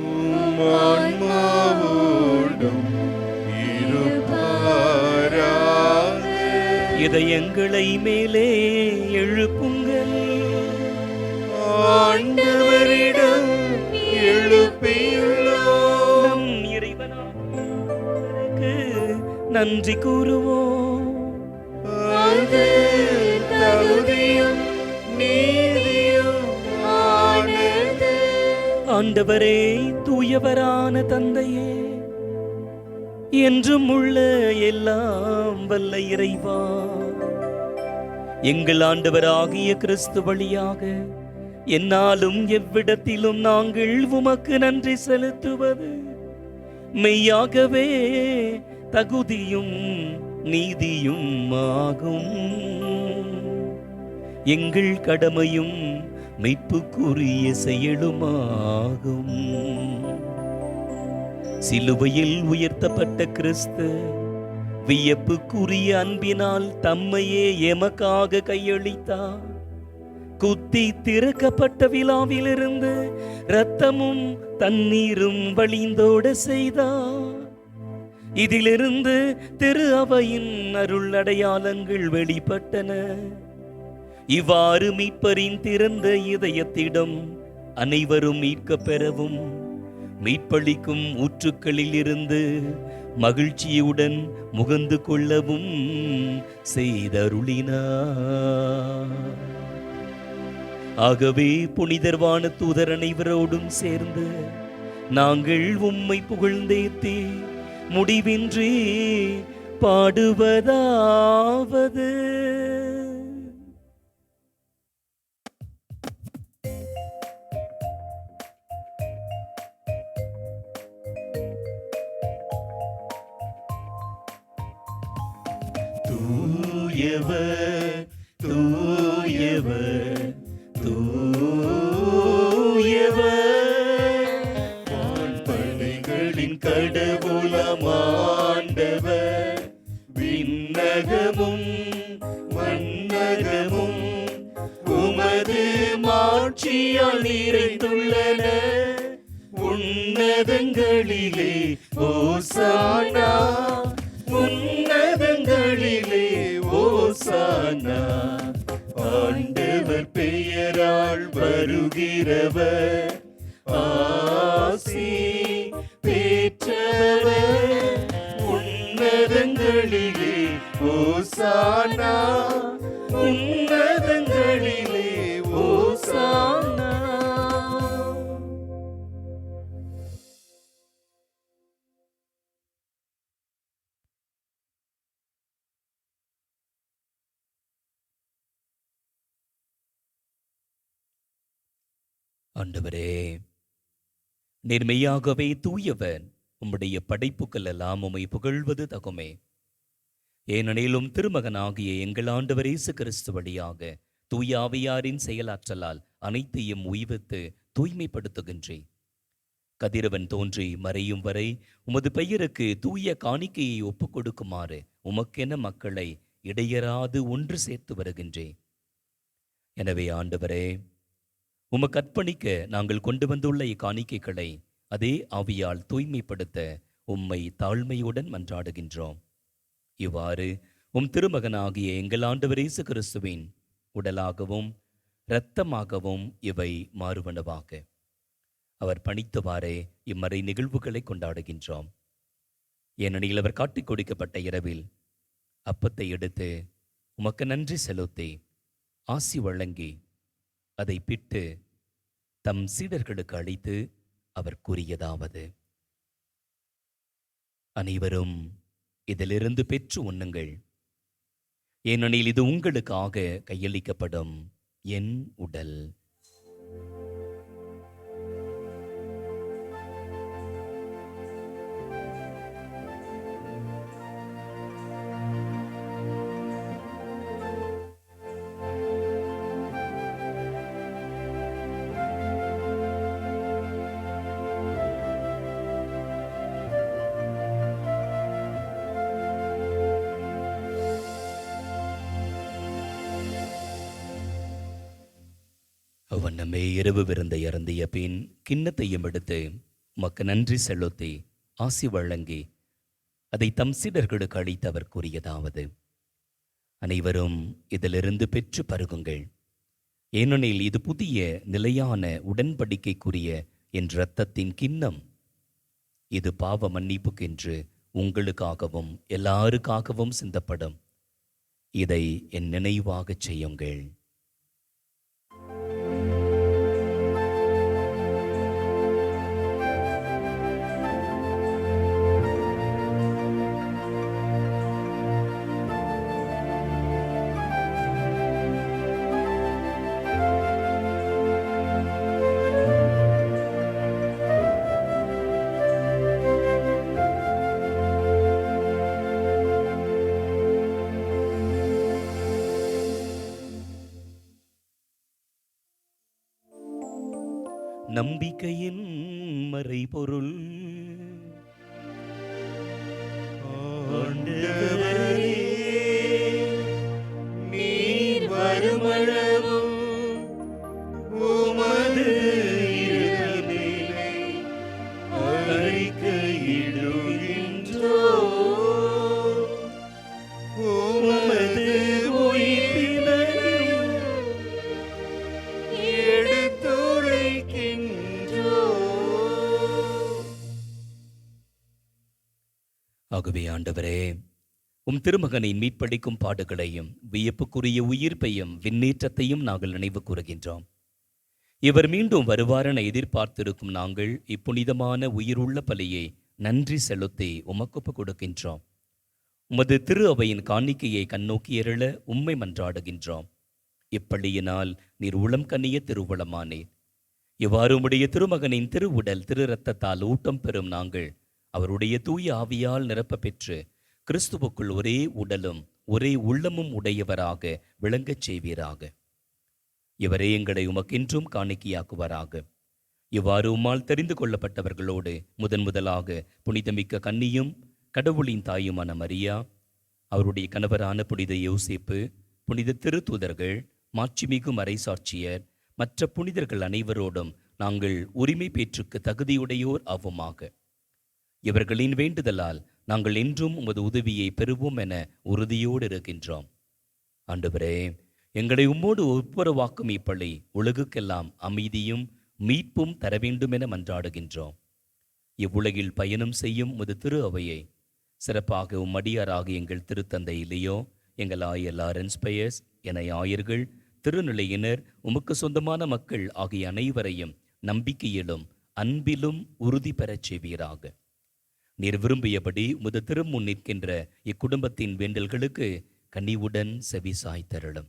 உம் ஆன்மாவோடும் இருப்பாராக. இதயங்களை மேலே எழுப்புங்கள். ஆண்டவரிடம் எழுப்பியுள்ளோம். நம் இறைவனுக்கு நன்றி கூறுவோம். அது தகுதியும் ஆண்டவரே, தூயவரான தந்தையே, என்றும் உள்ள எல்லாம் வல்ல இறைவா, எங்கள் ஆண்டவராகிய கிறிஸ்து வழியாக என்னாலும் எவ்விடத்திலும் நாங்கள் உமக்கு நன்றி செலுத்துவது மெய்யாகவே தகுதியும் நீதியும் ஆகும். எங்கள் கடமையும் மீட்புக்குரிய செயலுமாகும். சிலுவையில் உயர்த்தப்பட்ட கிறிஸ்து வியப்புக்குரிய அன்பினால் தம்மையே எமக்காக கையளித்தார். குத்தி திறக்கப்பட்ட விழாவிலிருந்து இரத்தமும் தண்ணீரும் வழிந்தோட செய்தார். இதிலிருந்து திரு அவையின் அருள் அடையாளங்கள் வெளிப்பட்டன. இவ்வாறு மீட்பரின் திறந்த இதயத்திடம் அனைவரும் மீட்கப் பெறவும் மீட்பளிக்கும் ஊற்றுக்களில் இருந்து மகிழ்ச்சியுடன் முகந்து கொள்ளவும் செய்தருளினார். ஆகவே புனிதர்வான தூதர் அனைவரோடும் சேர்ந்து நாங்கள் உம்மை புகழ்ந்தேத்தி முடிவின்றி பாடுவதாவது: தூயவர் தூயவர் தூயவர், வான்படைகளின் கடவுளாம் ஆண்டவர், விண்ணகமும் மண்ணகமும் உமது மாட்சியால் நிறைந்துள்ளன. உன்னதங்களிலே ஓசானா, உன்னதங்களிலே ஓசானா. ஆண்டவர் பெயரால் வருகிறவர் ஆசி பெற்றவர். உன்னதங்களிலே ஓசானா, உன்னதங்களிலே ஓசானா. ஆண்டவரே, நீர் மெய்யாகவே தூயவர். உம்முடைய படைப்புக்கள் எல்லாம் உம்மை புகழ்வது தகுமே. ஏனெனிலும் திருமகனாகிய எங்கள் ஆண்டவர் இயேசு கிறிஸ்து வழியாக தூய ஆவியாரின் செயலாற்றலால் அனைத்தையும் உய்வித்து தூய்மைப்படுத்துகின்றேன். கதிரவன் தோன்றி மறையும் வரை உமது பெயருக்கு தூய காணிக்கையை ஒப்புக் கொடுக்குமாறு உமக்கென மக்களை இடையராது ஒன்று சேர்த்து வருகின்றேன். எனவே ஆண்டவரே, உமக்கு அர்ப்பணிக்க நாங்கள் கொண்டு வந்துள்ள இக்காணிக்கைகளை அதே ஆவியால் தூய்மைப்படுத்த உம்மை தாழ்மையுடன் மன்றாடுகின்றோம். இவ்வாறு உம் திருமகனாகிய எங்கள் ஆண்டவர் இயேசு கிறிஸ்துவின் உடலாகவும் இரத்தமாகவும் இவை மாறுவனவாக அவர் பணித்தவாறே இம்மறை நிகழ்வுகளை கொண்டாடுகின்றோம். ஏனெனில் அவர் காட்டிக் கொடுக்கப்பட்ட இரவில் அப்பத்தை எடுத்து உமக்கு நன்றி செலுத்தி ஆசி வழங்கி அதை பிட்டு தம் சீடர்களுக்கு அளித்து அவர் கூறியதாவது: அனைவரும் இதிலிருந்து பெற்று உண்ணுங்கள், ஏனெனில் இது உங்களுக்காக கையளிக்கப்படும் என் உடல். அவ்வண்ணமே இரவு விருந்தை அருந்திய பின் கிண்ணத்தையும் எடுத்து உமக்கு நன்றி செலுத்தி ஆசி வழங்கி அதை தம் சீடர்களுக்கு அளித்து அவர் கூறியதாவது: அனைவரும் இதிலிருந்து பெற்று பருகுங்கள், ஏனெனில் இது புதிய நிலையான உடன்படிக்கைக்குரிய என் இரத்தத்தின் கிண்ணம். இது பாவ மன்னிப்புக்கென்று உங்களுக்காகவும் எல்லாருக்காகவும் சிந்தப்படும். இதை என் நினைவாகச் செய்யுங்கள். நம்பிக்கையின் மறைபொருள். ஆண்டவரே, நீர் வருமளவும் உமது இருப்பினை அறிக்கையிடுகின்றோம். உமது உயிர்ப்பினையும் எடுத்துரைக்கின்றோம். ஆகவே ஆண்டவரே, உம் திருமகனின் மீட்பளிக்கும் பாடுகளையும் வியப்புக்குரிய உயிர்ப்பையும் விண்ணேற்றத்தையும் நாங்கள் நினைவு கூறுகின்றோம். இவர் மீண்டும் வருவாரென எதிர்பார்த்திருக்கும் நாங்கள் இப்புனிதமான உயிருள்ள பலியை நன்றி செலுத்தி உமக்கு கொடுக்கின்றோம். உமது திரு அவையின் காணிக்கையை கண்ணோக்கி எழ உம்மை மன்றாடுகின்றோம். இப்பள்ளியினால் நீர் உளம் கண்ணிய திருவுளமானீர். இவ்வாறு உம்முடைய திருமகனின் திருவுடல் திரு இரத்தத்தால் ஊட்டம் பெறும் நாங்கள் அவருடைய தூய ஆவியால் நிரப்ப பெற்று கிறிஸ்துவுக்குள் ஒரே உடலும் ஒரே உள்ளமும் உடையவராக விளங்கச் செய்வீராக. இவரே எங்களை உமக்கென்றும் காணிக்கையாக்குவாராக. இவ்வாறு உம்மால் தெரிந்து கொள்ளப்பட்டவர்களோடு முதலாக புனிதமிக்க கன்னியும் கடவுளின் தாயுமான மரியா, அவருடைய கணவரான புனித யோசேப்பு, புனித திருத்தூதர்கள், மாட்சிமிகு மறைசாட்சியர், மற்ற புனிதர்கள் அனைவரோடும் நாங்கள் உரிமை பேற்றுக்கு தகுதியுடையோர் ஆவோமாக. இவர்களின் வேண்டுதலால் நாங்கள் என்றும் உமது உதவியை பெறுவோம் என உறுதியோடு இருக்கின்றோம். ஆண்டவரே, எங்களை உம்மோடு ஒப்புரவாக்கும் இப்பள்ளி உலகுக்கெல்லாம் அமைதியும் மீட்பும் தர வேண்டும் என மன்றாடுகின்றோம். இவ்வுலகில் பயணம் செய்யும் உமது திரு அவையை சிறப்பாக உம்மடியாராக எங்கள் திருத்தந்தை லியோ, எங்கள் ஆயர் லாரன்ஸ் பயஸ் என ஆயர்கள், திருநிலையினர், உமக்கு சொந்தமான மக்கள் ஆகிய அனைவரையும் நம்பிக்கையிலும் அன்பிலும் உறுதி பெறச் செய்வீராக. நீர் விரும்பியபடி உமது திருமுன் நிற்கின்ற இக்குடும்பத்தின் வேண்டல்களுக்கு கனிவுடன் செவி சாய்த்தருளும்.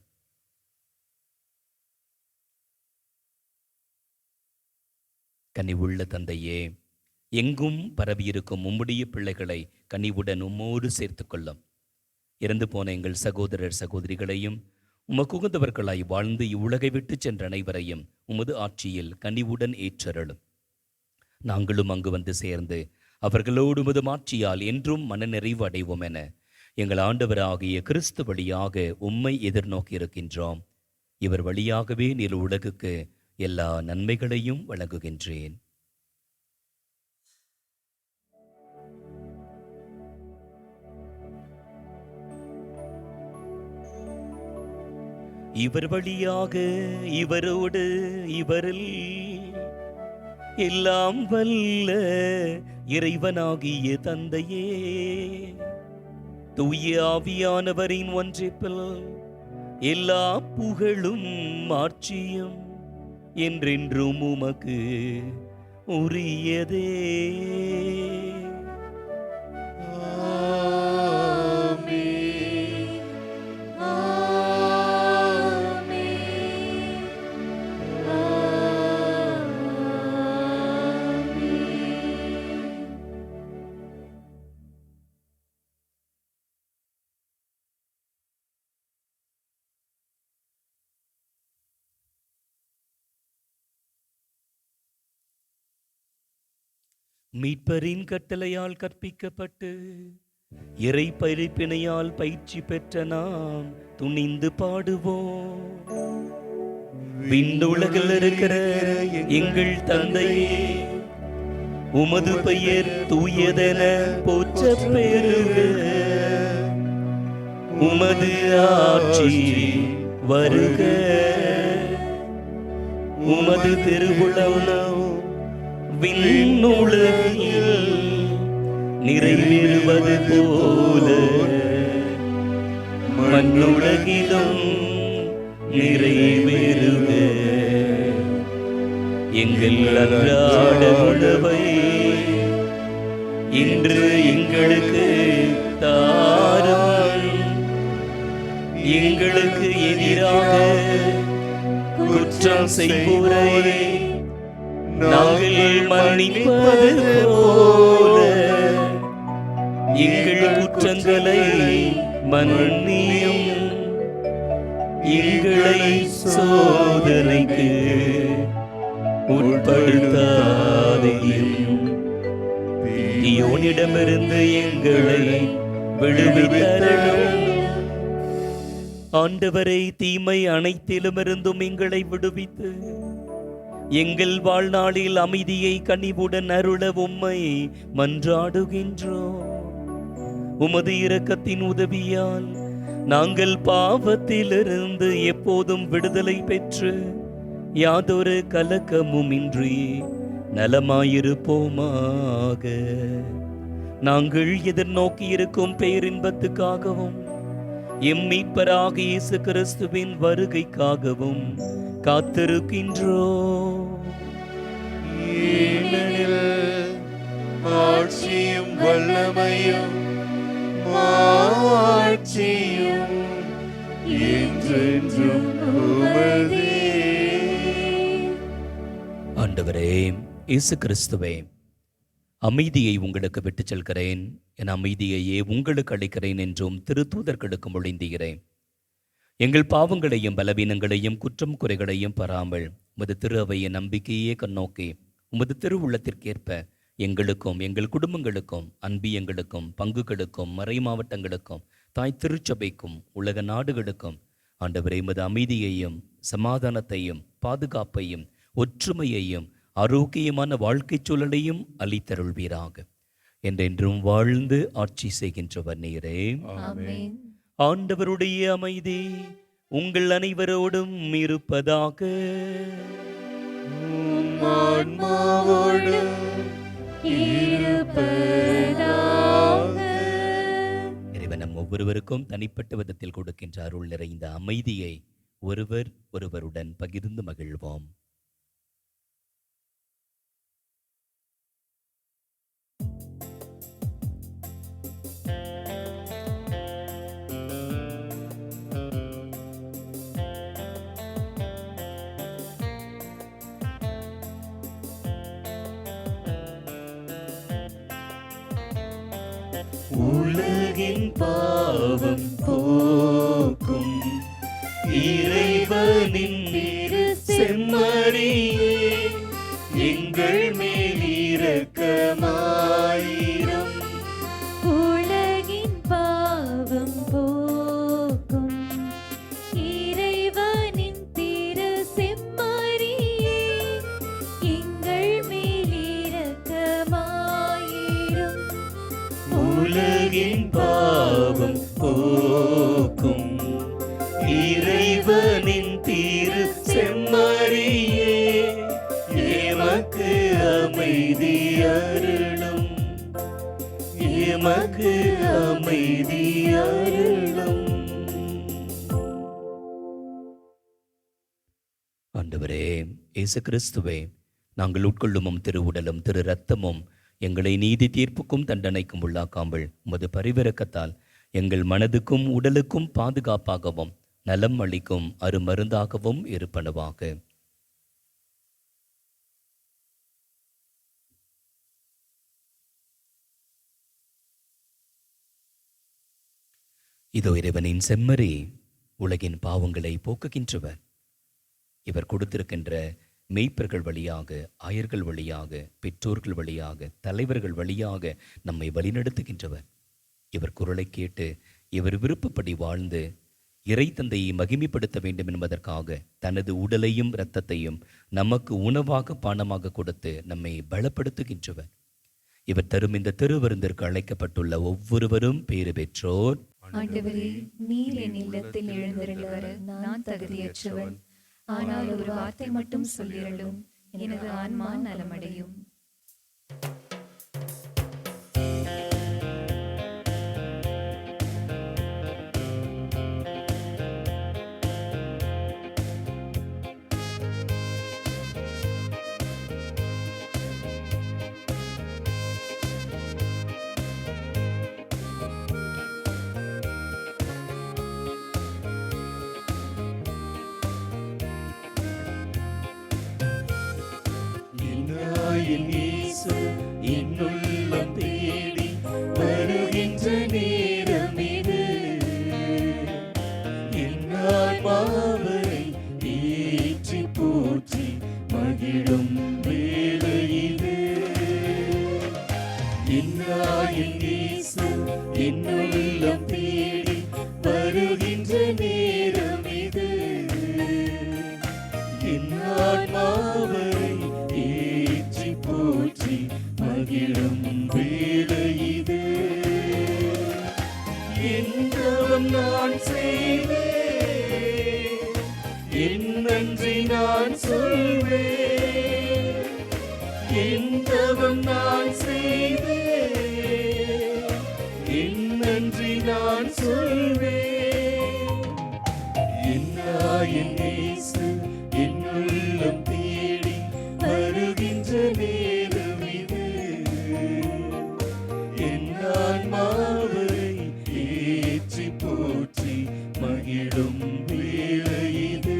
கனிவுள்ள தந்தையே, எங்கும் பரவியிருக்கும் உம்முடைய பிள்ளைகளை கனிவுடன் உம்மோடு சேர்த்து கொள்ளும். இறந்து போன எங்கள் சகோதரர் சகோதரிகளையும் உமக்குகந்தவர்களாய் வாழ்ந்து இவ்வுலகை விட்டு சென்ற அனைவரையும் உமது ஆட்சியில் கனிவுடன் ஏற்றருளும். நாங்களும் அங்கு வந்து சேர்ந்து அவர்களோடு உமது ஆட்சியால் என்றும் மனநிறைவு அடைவோம் என எங்கள் ஆண்டவராகிய கிறிஸ்து வழியாக உம்மை எதிர்நோக்கி இருக்கின்றோம். இவர் வழியாகவே நீர் உலகுக்கு எல்லா நன்மைகளையும் வழங்குகின்றேன். இவர் வழியாக இவரோடு இவரில் எல்லாம் வல்ல இறைவனாகிய தந்தையே, தூய ஆவியானவரின் ஒன்றிப்பில் எல்லா புகழும் ஆட்சியும் என்றென்றும் உமக்கு உரியதே. மீட்பரின் கட்டளையால் கற்பிக்கப்பட்டு இறை பயிற்சினையால் பயிற்சி பெற்ற நாம் துணிந்து பாடுவோம். விண்ணுலகில் இருக்கிற எங்கள் தந்தையே, உமது பெயர் தூயதென போற்றப் பெறுக. உமது ஆட்சி வருக. உமது திருவுளம் விண்ணுலகில் நிறைவேறுவது போல மண்ணுலகிலும் நிறைவேறுக. எங்கள் அன்றாட உணவை இன்று எங்களுக்கு தாரும். எங்களுக்கு எதிராக குற்றம் செய்வோரை நாங்கள் மன்னிப்பது போல எங்கள் குற்றங்களை மன்னியும். எங்களை சோதனைக்கு உட்படுத்தாதேயும், துன்பப்படுத்தாதேயும் தீயோனிடமிருந்து எங்களை விடுவித்தருளும். ஆண்டவரை, தீமை அனைத்திலுமிருந்தும் எங்களை விடுவித்து எங்கள் வாழ்நாளில் அமைதியை கனிவுடன் அருள உம்மை மன்றாடுகின்றோம். உமது இரக்கத்தின் உதவியால் நாங்கள் பாவத்திலிருந்து எப்போதும் விடுதலை பெற்று யாதொரு கலக்கமும் இன்றி நலமாயிருப்போமாக. நாங்கள் எதிர்நோக்கி இருக்கும் பேரின்பத்துக்காகவும் எம் மீட்பராக இயேசு கிறிஸ்துவின் வருகைக்காகவும் காத்திருக்கின்றோம். ஏனெனில் ஆட்சியும் வல்லமையும் மாட்சியும் என்றென்றும் உமதே. ஆண்டவரே இயேசு கிறிஸ்துவே, அமைதியை உங்களுக்கு விட்டுச் செல்கிறேன், என் அமைதியையே உங்களுக்கு அளிக்கிறேன் என்றும் திருத்தூதர்களுக்கு மொழிந்தீரேன். எங்கள் பாவங்களையும் பலவீனங்களையும் குற்றம் குறைகளையும் பாராமல் உமது திரு அவைய நம்பிக்கையே கண்ணோக்கி உமது திரு உள்ளத்திற்கேற்ப எங்களுக்கும் எங்கள் குடும்பங்களுக்கும் அன்பியங்களுக்கும் பங்குகளுக்கும் மறை மாவட்டங்களுக்கும் தாய் திருச்சபைக்கும் உலக நாடுகளுக்கும் ஆண்டவரே உமது அமைதியையும் சமாதானத்தையும் பாதுகாப்பையும் ஒற்றுமையையும் ஆரோக்கியமான வாழ்க்கை சூழலையும் அளித்தருள்வீராக. என்றென்றும் வாழ்ந்து ஆட்சி செய்கின்றவர் நீரே. ஆமென். ஆண்டவருடைய அமைதி உங்கள் அனைவரோடும் இருப்பதாக. ஆன்மாவோடும் இருப்பதாக. இறைவன் நம் ஒவ்வொருவருக்கும் தனிப்பட்ட விதத்தில் கொடுக்கின்ற அருள் நிறைந்த அமைதியை ஒருவர் ஒருவருடன் பகிர்ந்து மகிழ்வோம். உலகின் பாவம் போக்கும் இறைவனின் செம்மறியே, எங்கள் மேல் இரக்கமாயிரும். உலகின் பாவம் போக்கும் இறைவனின் திரு செம்மறியே, எங்கள் மேல் இரக்கமாயிரும். உலகின் பாவம் போக்கும் இறைவனின் திரு செம்மறியே, எமக்கு அமைதி அருளும், எமக்கு அமைதி அருளும். ஆண்டவரே இயேசு கிறிஸ்துவே, நாங்கள் உட்கொள்ளும் திரு உடலும் திரு இரத்தமும் எங்களை நீதி தீர்ப்புக்கும் தண்டனைக்கும் உள்ளாக்காமல் உமது பரிவிரக்கத்தால் எங்கள் மனதுக்கும் உடலுக்கும் பாதுகாப்பாகவும் நலம் அளிக்கும் அருமருந்தாகவும் இருப்பனவாக. இதோ இறைவனின் செம்மறி, உலகின் பாவங்களை போக்குகின்றவர். இவர் கொடுத்திருக்கின்ற மெய்ப்பர்கள் வழியாக, ஆயர்கள் வழியாக, பெற்றோர்கள் வழியாக, தலைவர்கள் வழியாக நம்மை வழிநடத்துகின்றவர். இவர் குரலை கேட்டு இவர் விருப்பப்படி வாழ்ந்து இறை தந்தையை மகிமைப்படுத்த வேண்டும் என்பதற்காக தனது உடலையும் இரத்தத்தையும் நமக்கு உணவாக பானமாக கொடுத்து நம்மை பலப்படுத்துகின்றவர். இவர் தரும் இந்த திருவிருந்திற்கு அழைக்கப்பட்டுள்ள ஒவ்வொருவரும் பேறு பெற்றோர். ஆண்டவரே, நீர் என் இல்லத்தில் எழுந்தருள வர நான் தகுதியற்றவன். ஆனால் ஒரு வார்த்தை மட்டும் சொல்லிரலும், எனது ஆன்மா நலமடையும். என் இயேசு என்னுள்ளம் தேடி வருகின்ற நேரம் இது. என் ஆன்மாவை ஏற்றி போற்றி மகிழும் மகிழும் வேலை இது. என் தவம் நான் செய்வேன், என் நன்றி நான் சொல்வேன். என் தவம் நான் செய்வேன், என் நன்றி நான் சொல்வேன். என் இயேசு என் உள்ளம் தேடி வருகின்ற நேரம் இது. என் ஆன்மாவை ஏற்றி போற்றி மகிழும் வேளை இது.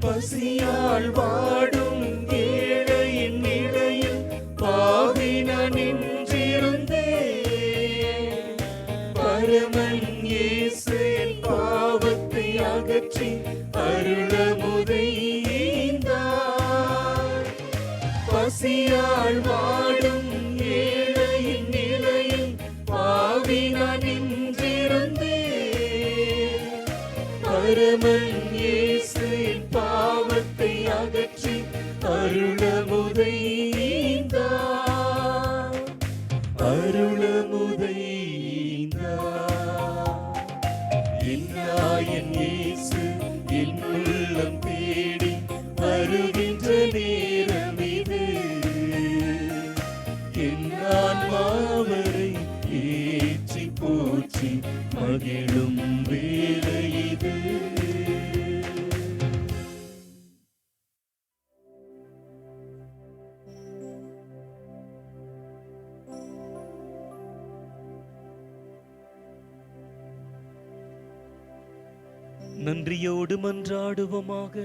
பசியால் வாடும் ஏழையின் இடையில் பாவி நான் நின்றிருந்தேன். பரமன் இயேசு என் பாவத்தை அகற்றி அருளமுதை ஈந்தார். பசியால் வாடும் ஏழையின் நிலையில் பாவி நான் நின்றிருந்தேன். பரமன் இயேசு என் பாவத்தை அகற்றி அருளமுதை ஈந்தார். அருளமுதை ஈந்தார். என் இயேசு என் உள்ளம் தேடி வருகின்ற நேரம் இது. என் ஆன்மாவரை ஏற்றி போற்றி மகிழும் வேளை இது. நன்றியோடு மன்றாடுவோமாக.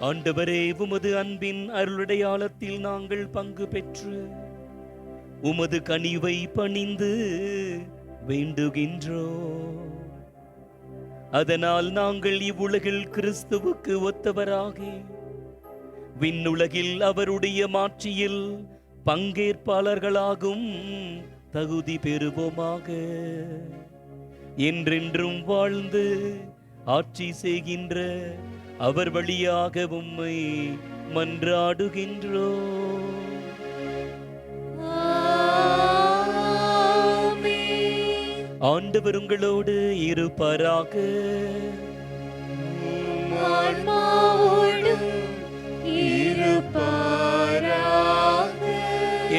ஆண்டவரே, உமது அன்பின் அருளடையாளத்தில் நாங்கள் பங்கு பெற்று உமது கனிவை பணிந்து வேண்டுகின்றோம். அதனால் நாங்கள் இவ்வுலகில் கிறிஸ்துவுக்கு ஒத்தவராகி விண்ணுலகில் அவருடைய மாட்சியில் பங்கேற்பாளர்களாகும் தகுதி பெறுவோமாக. என்றென்றும் வாழ்ந்து ஆட்சி செய்கின்ற அவர் வழியாக உம்மை மன்றாடுகின்றோம். ஆண்டவர் உங்களோடு இருப்பாராக.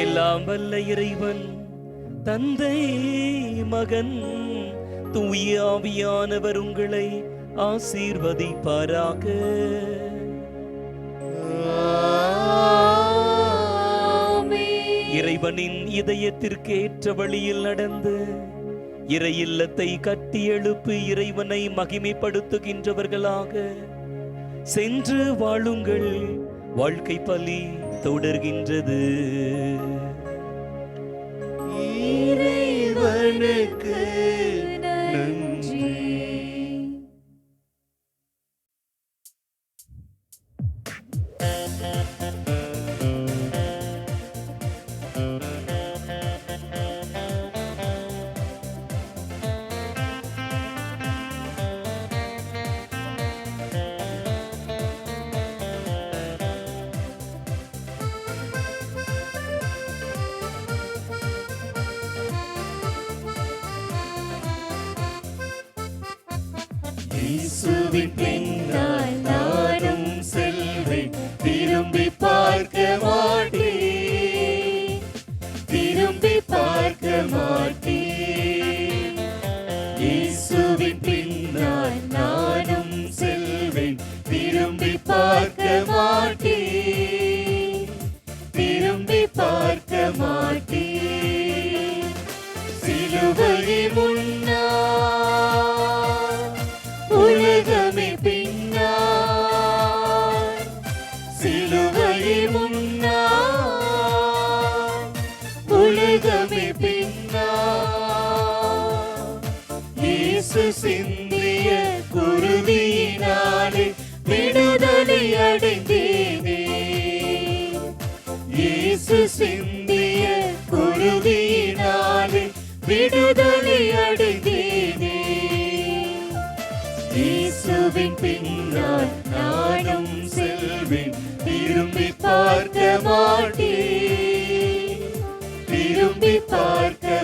எல்லாம் வல்ல இறைவன் தந்தை, மகன், தூய ஆவியானவர் உங்களை ஆசீர்வதிப்பாராக. இறைவனின் இதயத்திற்கு ஏற்ற வழியில் நடந்து இறை இல்லத்தை கட்டி எழுப்பி இறைவனை மகிமைப்படுத்துகின்றவர்களாக சென்று வாழுங்கள். வாழ்க்கை பலி தொடர்கின்றது. இறைவனுக்கு நன்றி. இயேசுவின் பின்னால் நானும் செல்வேன், திரும்பி பார்க்க மாட்டேன், திரும்பி பார்க்க மாட்டேன். இயேசுவின் பின்னால் நானும் செல்வேன், திரும்பி பார்க்க மாட்டேன், திரும்பி பார்க்க மாட்டேன். சிலுவை முன்னா உலகமே பின்னா இயேசு சிந்திய குருதியினாலே விடுதலை அடைந்தேனே. இயேசு சிந்திய குருதியினாலே விடுதலை அடைந்தேனே. இயேசுவின் பின்னால் நானும் செல்வேன், திரும்பி பார்க்க மாட்டேன், திரும்பி பார்க்க